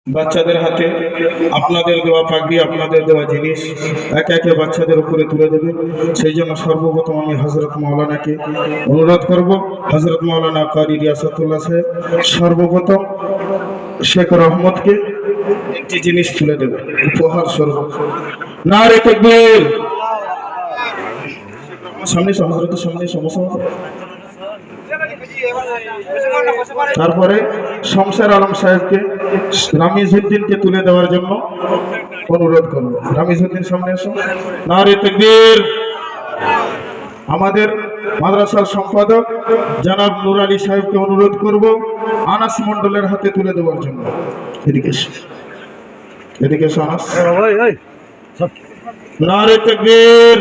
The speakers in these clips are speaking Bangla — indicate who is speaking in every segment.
Speaker 1: বাচ্চাদের হাতে আপনাদের দেওয়া পাগড়ি, আপনাদের দেওয়া জিনিস একে একে বাচ্চাদের উপরে তুলে দেবে। সেই জন্য সর্বপ্রথম আমি হযরত মাওলানাকে অনুরোধ করব, হযরত মাওলানা কারি রিয়াসাতুল্লাহ সাহেব সর্বপ্রথম শেখ রহমতকে একটি জিনিস তুলে দেবে উপহার স্বরূপ। নারে তাকবীর। সামনে হযরতের সামনে সমস্যা। তারপরে শমশের আলম সাহেবকে রামিজউদ্দিনকে তুলে দেওয়ার জন্য অনুরোধ করব। রামিজউদ্দিন সামনে এসো। নারে তাকবীর। আমাদের মাদ্রাসার সম্পাদক জনাব নূর আলী সাহেবকে অনুরোধ করব আনাস মণ্ডলের হাতে তুলে দেওয়ার জন্য। এদিকে এসো, এদিকে এসো আনাস। নারে তাকবীর।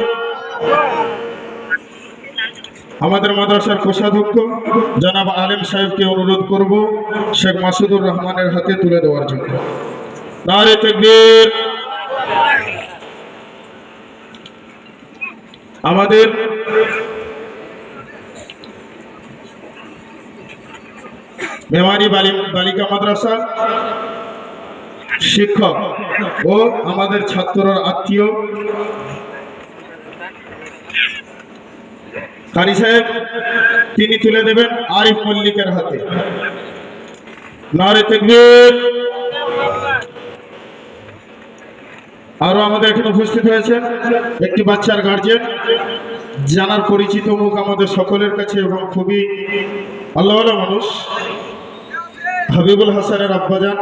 Speaker 1: আমাদের মাদ্রাসার কোষাধ্যক্ষ জনাব আলেম সাহেবকে অনুরোধ করব শেখ মাসুদুর রহমানের হাতে তুলে দেওয়ার জন্য। নারে তাকবীর। আমাদের মেমারি বালিকা মাদ্রাসা শিক্ষক ও আমাদের ছাত্রর আত্মীয় কারি সাহেব, তিনি তুলে দেবেন আরিফ মল্লিকের হাতে। নারে তাকবীর। আরো আমাদের এখানে উপস্থিত হয়েছেন একটি বাচ্চার গার্জিয়ান, জানার পরিচিত মুখ আমাদের সকলের কাছে এবং খুবই আল্লাহওয়ালা মানুষ, হাবিবুল হাসানের আব্বাজান,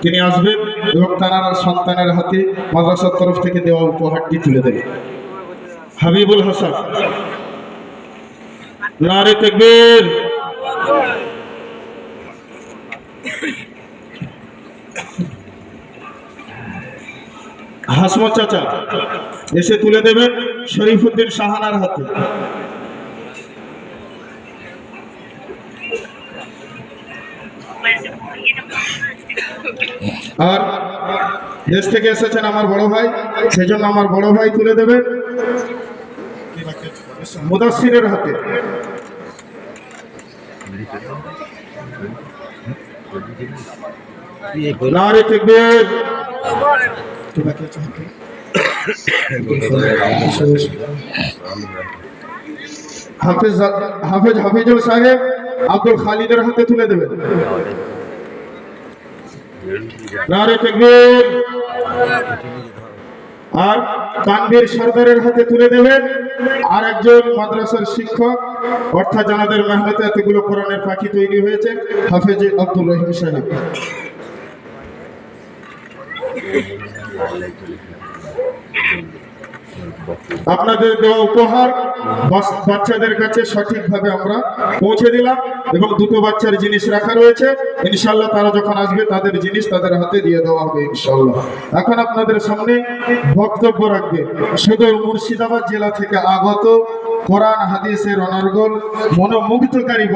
Speaker 1: তিনি আসবেন এবং তার সন্তানের হাতে মাদ্রাসার তরফ থেকে দেওয়া উপহারটি তুলে দেবেন। হাবিবুল হাসান। নারে তাকবীর। হাসমত চাচা এসে তুলে দেবেন শরীফউদ্দিন শাহানার হাতে। আর দেশ থেকে এসেছেন আমার বড় ভাই, সেজন্য আমার বড় ভাই তুলে দেবেন মুদাসসিরের হাতে। নারে তাকবীর। হাফিজুল সাহেব আব্দুল খালিদের হাতে তুলে দেবেন। নারে তাকবীর। আর তানভীর সরদারের হাতে তুলে দেবেন আর একজন মাদ্রাসার শিক্ষক, অর্থাৎ জানাদের মেহনতে এতগুলো কোরআনের পাখি তৈরি হয়েছে, হাফেজ আব্দুর রহিম সাহেব। আপনাদের দেওয়া উপহার বাচ্চাদের কাছে সঠিকভাবে আমরা পৌঁছে দিলাম এবং দুটো বাচ্চার জিনিস রাখা রয়েছে, ইনশাআল্লাহ তারা যখন আসবে তাদের জিনিস তাদের হাতে দিয়ে দেওয়া হবে ইনশাআল্লাহ। এখন আপনাদের সামনে বক্তব্য রাখবে সদর মুর্শিদাবাদ জেলা থেকে আগত কোরআন হাদিসের অনর্গল মনোমুগ্ধকারী